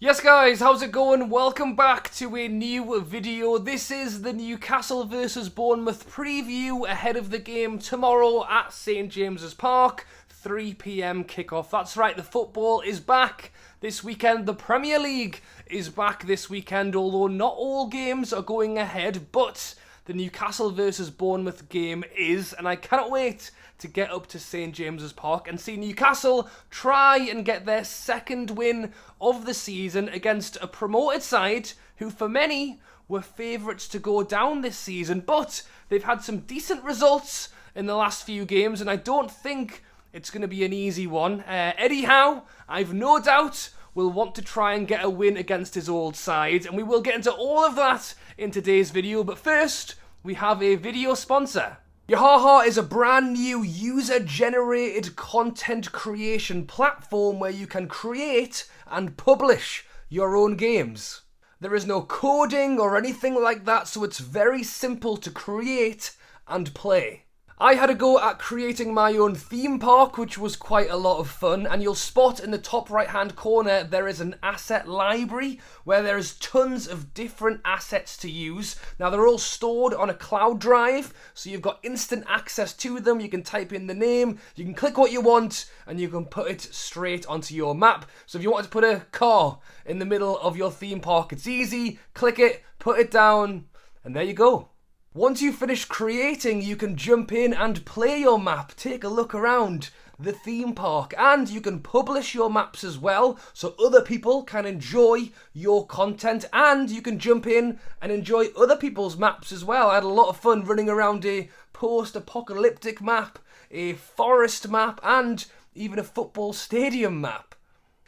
Yes guys, how's it going? Welcome back to a new video. This is the Newcastle versus Bournemouth preview ahead of the game tomorrow at St James's Park, 3 PM kickoff. That's right, the football is back this weekend. The Premier League is back this weekend, although not all games are going ahead, but the Newcastle versus Bournemouth game is, and I cannot wait to get up to St James's Park and see Newcastle try and get their second win of the season against a promoted side who for many were favourites to go down this season, but they've had some decent results in the last few games and I don't think it's going to be an easy one. Eddie Howe, I've no doubt, will want to try and get a win against his old side, and we will get into all of that in today's video, but first we have a video sponsor. Yahaha is a brand new user-generated content creation platform where you can create and publish your own games. There is no coding or anything like that, so it's very simple to create and play. I had a go at creating my own theme park, which was quite a lot of fun, and you'll spot in the top right hand corner there is an asset library where there is tons of different assets to use. Now they're all stored on a cloud drive, so you've got instant access to them. You can type in the name, you can click what you want, and you can put it straight onto your map. So if you wanted to put a car in the middle of your theme park, it's easy, click it, put it down, and there you go. Once you finish creating, you can jump in and play your map, take a look around the theme park, and you can publish your maps as well so other people can enjoy your content, and you can jump in and enjoy other people's maps as well. I had a lot of fun running around a post-apocalyptic map, a forest map, and even a football stadium map.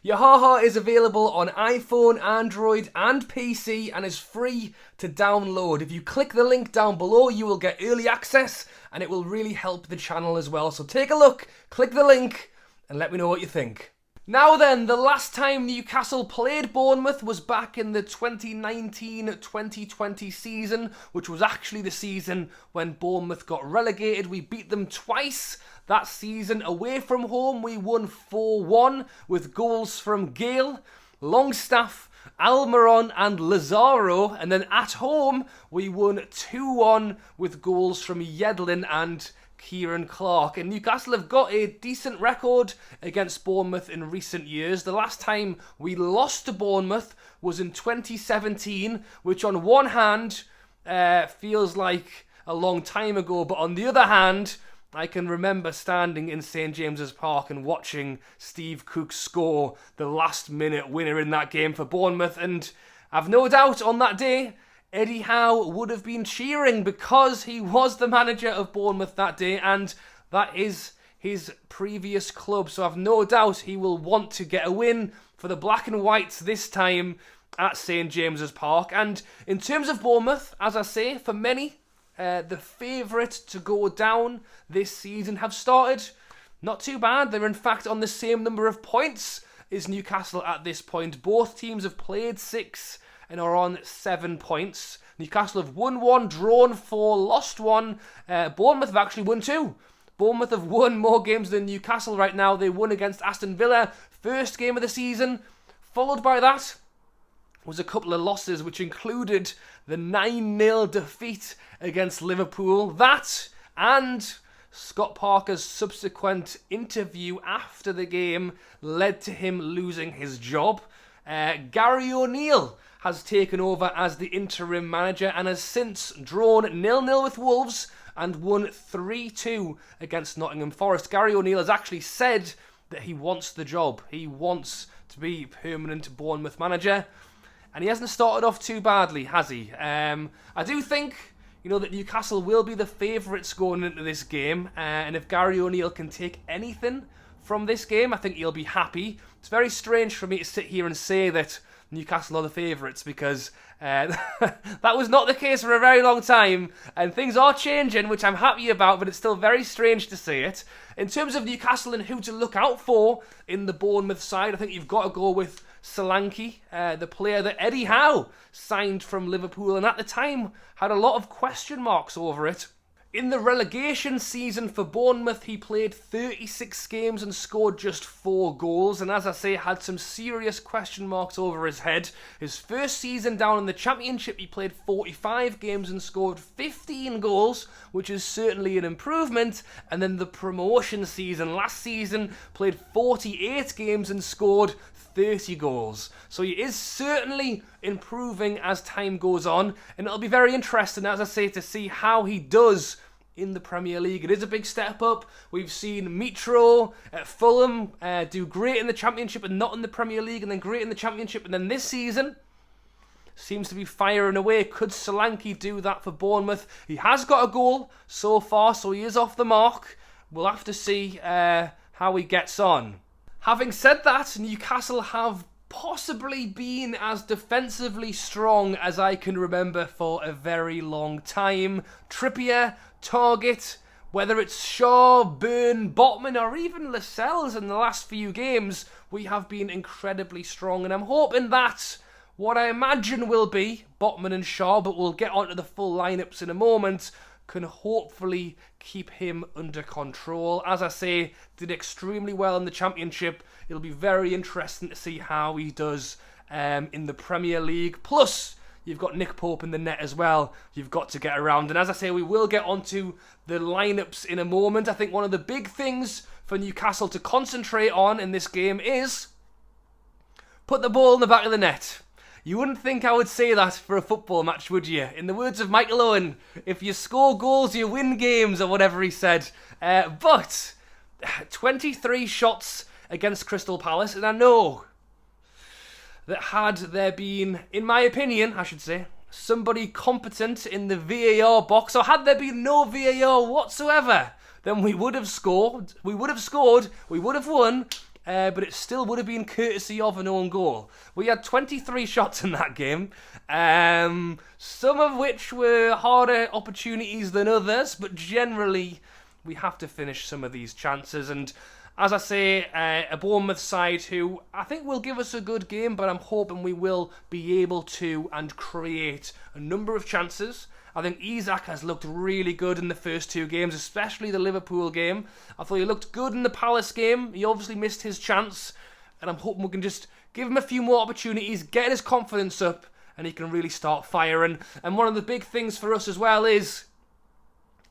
Yahaha is available on iPhone, Android and PC and is free to download. If you click the link down below, you will get early access and it will really help the channel as well. So take a look, click the link and let me know what you think. Now then, the last time Newcastle played Bournemouth was back in the 2019-2020 season, which was actually the season when Bournemouth got relegated. We beat them twice that season. Away from home, we won 4-1 with goals from Gale, Longstaff, Almiron and Lazaro, and then at home, we won 2-1 with goals from Yedlin and Kieran Clark. And Newcastle have got a decent record against Bournemouth in recent years. The last time we lost to Bournemouth was in 2017, which on one hand feels like a long time ago, but on the other hand, I can remember standing in St James's Park and watching Steve Cook score the last minute winner in that game for Bournemouth, and I've no doubt on that day Eddie Howe would have been cheering because he was the manager of Bournemouth that day and that is his previous club. So I've no doubt he will want to get a win for the Black and Whites this time at St James's Park. And in terms of Bournemouth, as I say, for many, the favourite to go down this season have started not too bad. They're in fact on the same number of points as Newcastle at this point. Both teams have played 6 and are on 7 points. Newcastle have won 1, drawn 4, lost 1. Bournemouth have actually won 2. Bournemouth have won more games than Newcastle right now. They won against Aston Villa, first game of the season. Followed by that was a couple of losses, which included the 9-0 defeat against Liverpool. That and Scott Parker's subsequent interview after the game led to him losing his job. Gary O'Neill has taken over as the interim manager and has since drawn 0-0 with Wolves and won 3-2 against Nottingham Forest. Gary O'Neill has actually said that he wants the job. He wants to be permanent Bournemouth manager. And he hasn't started off too badly, has he? I do think, that Newcastle will be the favourites going into this game. And if Gary O'Neill can take anything from this game, I think he'll be happy. It's very strange for me to sit here and say that Newcastle are the favourites because that was not the case for a very long time. And things are changing, which I'm happy about, but it's still very strange to say it. In terms of Newcastle and who to look out for in the Bournemouth side, I think you've got to go with Solanke, the player that Eddie Howe signed from Liverpool and at the time had a lot of question marks over it. In the relegation season for Bournemouth, he played 36 games and scored just 4 goals, and as I say, had some serious question marks over his head. His first season down in the Championship, he played 45 games and scored 15 goals, which is certainly an improvement. And then the promotion season, last season, played 48 games and scored 30 goals. So he is certainly improving as time goes on, and it'll be very interesting, as I say, to see how he does in the Premier League. It is a big step up. We've seen Mitro at Fulham do great in the Championship and not in the Premier League, and then great in the Championship, and then this season seems to be firing away. Could Solanke do that for Bournemouth? He has got a goal so far, so he is off the mark. We'll have to see how he gets on. Having said that, Newcastle have possibly been as defensively strong as I can remember for a very long time. Trippier, Target, whether it's Shaw, Burn, Botman, or even Lascelles in the last few games, we have been incredibly strong, and I'm hoping that what I imagine will be Botman and Shaw, but we'll get onto the full lineups in a moment, can hopefully keep him under control. As I say, did extremely well in the Championship. It'll be very interesting to see how he does in the Premier League. Plus, you've got Nick Pope in the net as well. You've got to get around. And as I say, we will get onto the lineups in a moment. I think one of the big things for Newcastle to concentrate on in this game is put the ball in the back of the net. You wouldn't think I would say that for a football match, would you? In the words of Michael Owen, if you score goals, you win games, or whatever he said. But 23 shots against Crystal Palace, and I know that had there been, in my opinion, I should say, somebody competent in the VAR box, or had there been no VAR whatsoever, then we would have scored, we would have won, but it still would have been courtesy of an own goal. We had 23 shots in that game, some of which were harder opportunities than others, but generally we have to finish some of these chances. And as I say, a Bournemouth side who I think will give us a good game, but I'm hoping we will be able to and create a number of chances. I think Isak has looked really good in the first 2 games, especially the Liverpool game. I thought he looked good in the Palace game. He obviously missed his chance, and I'm hoping we can just give him a few more opportunities, get his confidence up, and he can really start firing. And one of the big things for us as well is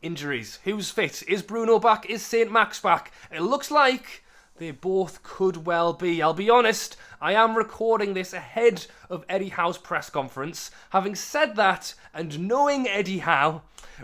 injuries. Who's fit? Is Bruno back? Is Saint-Max back? It looks like they both could well be. I'll be honest, I am recording this ahead of Eddie Howe's press conference. Having said that, and knowing Eddie Howe,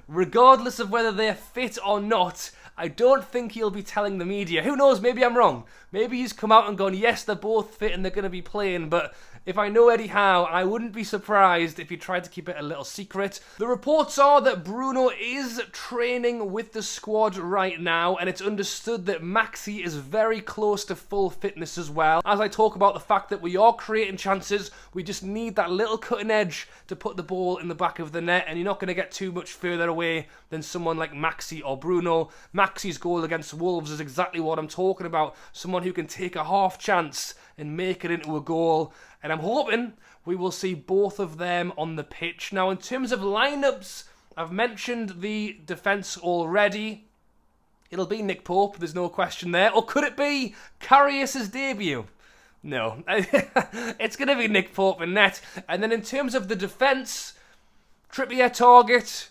regardless of whether they're fit or not, I don't think he'll be telling the media. Who knows, maybe I'm wrong. Maybe he's come out and gone, yes, they're both fit and they're going to be playing, but if I know Eddie Howe, I wouldn't be surprised if he tried to keep it a little secret. The reports are that Bruno is training with the squad right now, and it's understood that Maxi is very close to full fitness as well. As I talk about the fact that we are creating chances, we just need that little cutting edge to put the ball in the back of the net, and you're not going to get too much further away than someone like Maxi or Bruno. Maxi's goal against Wolves is exactly what I'm talking about. Someone who can take a half chance and make it into a goal. And I'm hoping we will see both of them on the pitch. Now, in terms of lineups, I've mentioned the defence already. It'll be Nick Pope, there's no question there. Or could it be Karius's debut? No, it's going to be Nick Pope in net. And then in terms of the defence, Trippier, Target,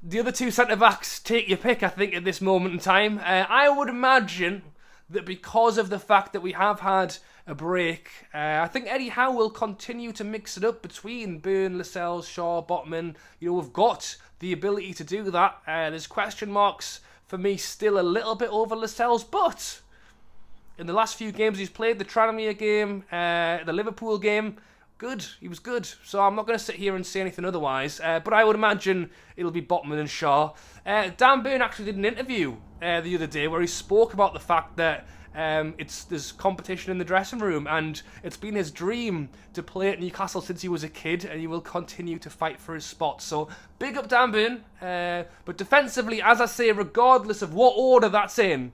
the other 2 centre-backs, take your pick, I think, at this moment in time. I would imagine that because of the fact that we have had a break, I think Eddie Howe will continue to mix it up between Burn, Lascelles, Shaw, Botman. You know, we've got the ability to do that. There's question marks for me still a little bit over Lascelles, but in the last few games he's played, the Tranmere game, the Liverpool game, good. He was good. So I'm not going to sit here and say anything otherwise. But I would imagine it'll be Botman and Shaw. Dan Burn actually did an interview the other day where he spoke about the fact that there's competition in the dressing room, and it's been his dream to play at Newcastle since he was a kid, and he will continue to fight for his spot. So big up Dan Burn. But defensively, as I say, regardless of what order that's in,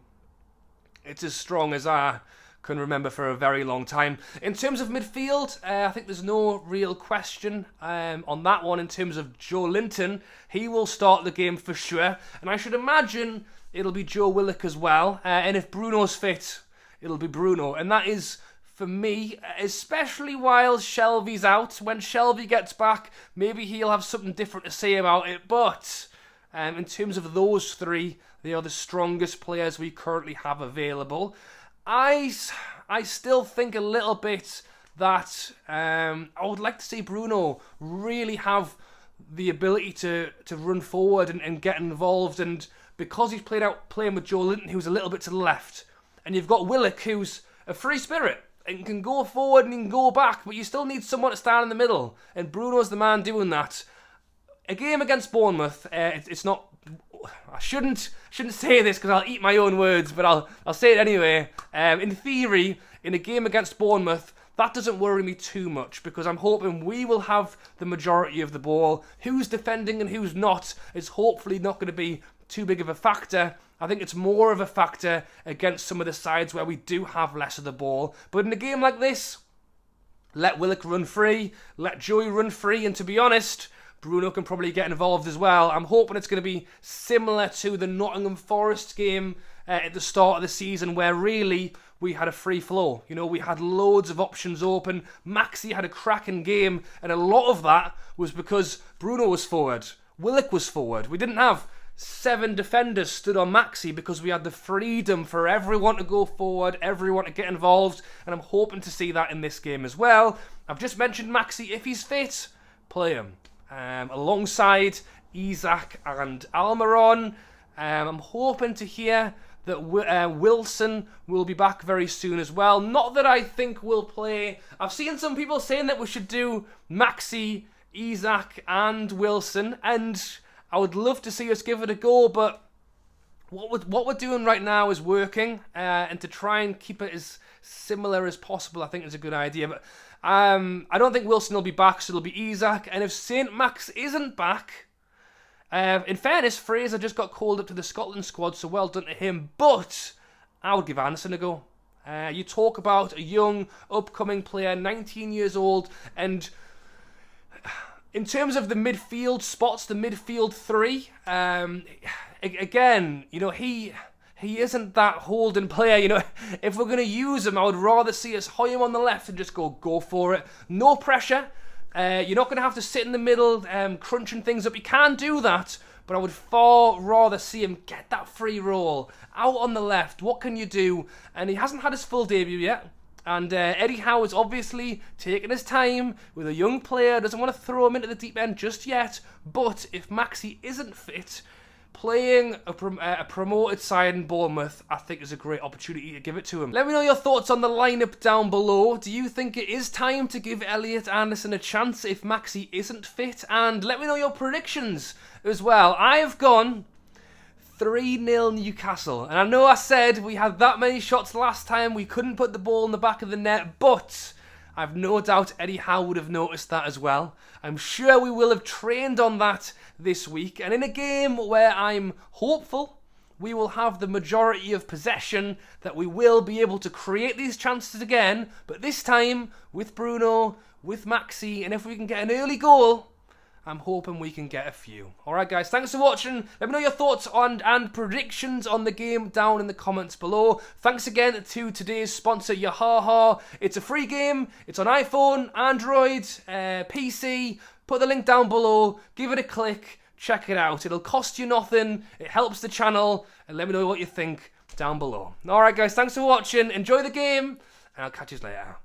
it's as strong as I can remember for a very long time. In terms of midfield, I think there's no real question on that one. In terms of Joe Linton, he will start the game for sure. And I should imagine it'll be Joe Willock as well. And if Bruno's fit, it'll be Bruno. And that is, for me, especially while Shelvey's out. When Shelvey gets back, maybe he'll have something different to say about it. But in terms of those three, they are the strongest players we currently have available. I still think a little bit that I would like to see Bruno really have the ability to run forward and get involved. And because he's playing with Joe Linton, who's a little bit to the left, and you've got Willock, who's a free spirit and can go forward and can go back, but you still need someone to stand in the middle. And Bruno's the man doing that. A game against Bournemouth, it's not. I shouldn't say this because I'll eat my own words, but I'll say it anyway. In theory, in a game against Bournemouth, that doesn't worry me too much because I'm hoping we will have the majority of the ball. Who's defending and who's not is hopefully not going to be too big of a factor. I think it's more of a factor against some of the sides where we do have less of the ball. But in a game like this, let Willock run free, let Joey run free, and to be honest, Bruno can probably get involved as well. I'm hoping it's going to be similar to the Nottingham Forest game at the start of the season where really we had a free flow. You know, we had loads of options open. Maxi had a cracking game, and a lot of that was because Bruno was forward. Willock was forward. We didn't have 7 defenders stood on Maxi because we had the freedom for everyone to go forward, everyone to get involved, and I'm hoping to see that in this game as well. I've just mentioned Maxi. If he's fit, play him. Alongside Isak and Almiron. I'm hoping to hear that Wilson will be back very soon as well. Not that I think we'll play. I've seen some people saying that we should do Maxi, Isak and Wilson, and I would love to see us give it a go, but what we're doing right now is working, and to try and keep it as similar as possible I think is a good idea. But I don't think Wilson will be back, so it'll be Isak. And if Saint-Max isn't back, in fairness, Fraser just got called up to the Scotland squad, so well done to him. But I would give Anderson a go. You talk about a young, upcoming player, 19 years old, and in terms of the midfield spots, the midfield three, again, you know, he isn't that holding player. You know, if we're going to use him, I would rather see us hoy him on the left and just go for it. No pressure. You're not going to have to sit in the middle crunching things up. You can do that, but I would far rather see him get that free roll out on the left. What can you do? And he hasn't had his full debut yet. And Eddie Howe is obviously taking his time with a young player, doesn't want to throw him into the deep end just yet. But if Maxi isn't fit, playing a promoted side in Bournemouth, I think is a great opportunity to give it to him. Let me know your thoughts on the lineup down below. Do you think it is time to give Elliot Anderson a chance if Maxi isn't fit? And let me know your predictions as well. I have gone 3-0 Newcastle. And I know I said we had that many shots last time, we couldn't put the ball in the back of the net, but I've no doubt Eddie Howe would have noticed that as well. I'm sure we will have trained on that this week. And in a game where I'm hopeful we will have the majority of possession, that we will be able to create these chances again, but this time with Bruno, with Maxi, and if we can get an early goal, I'm hoping we can get a few. Alright guys, thanks for watching. Let me know your thoughts on and predictions on the game down in the comments below. Thanks again to today's sponsor, Yahaha. It's a free game. It's on iPhone, Android, PC. Put the link down below. Give it a click. Check it out. It'll cost you nothing. It helps the channel. And let me know what you think down below. Alright guys, thanks for watching. Enjoy the game. And I'll catch you later.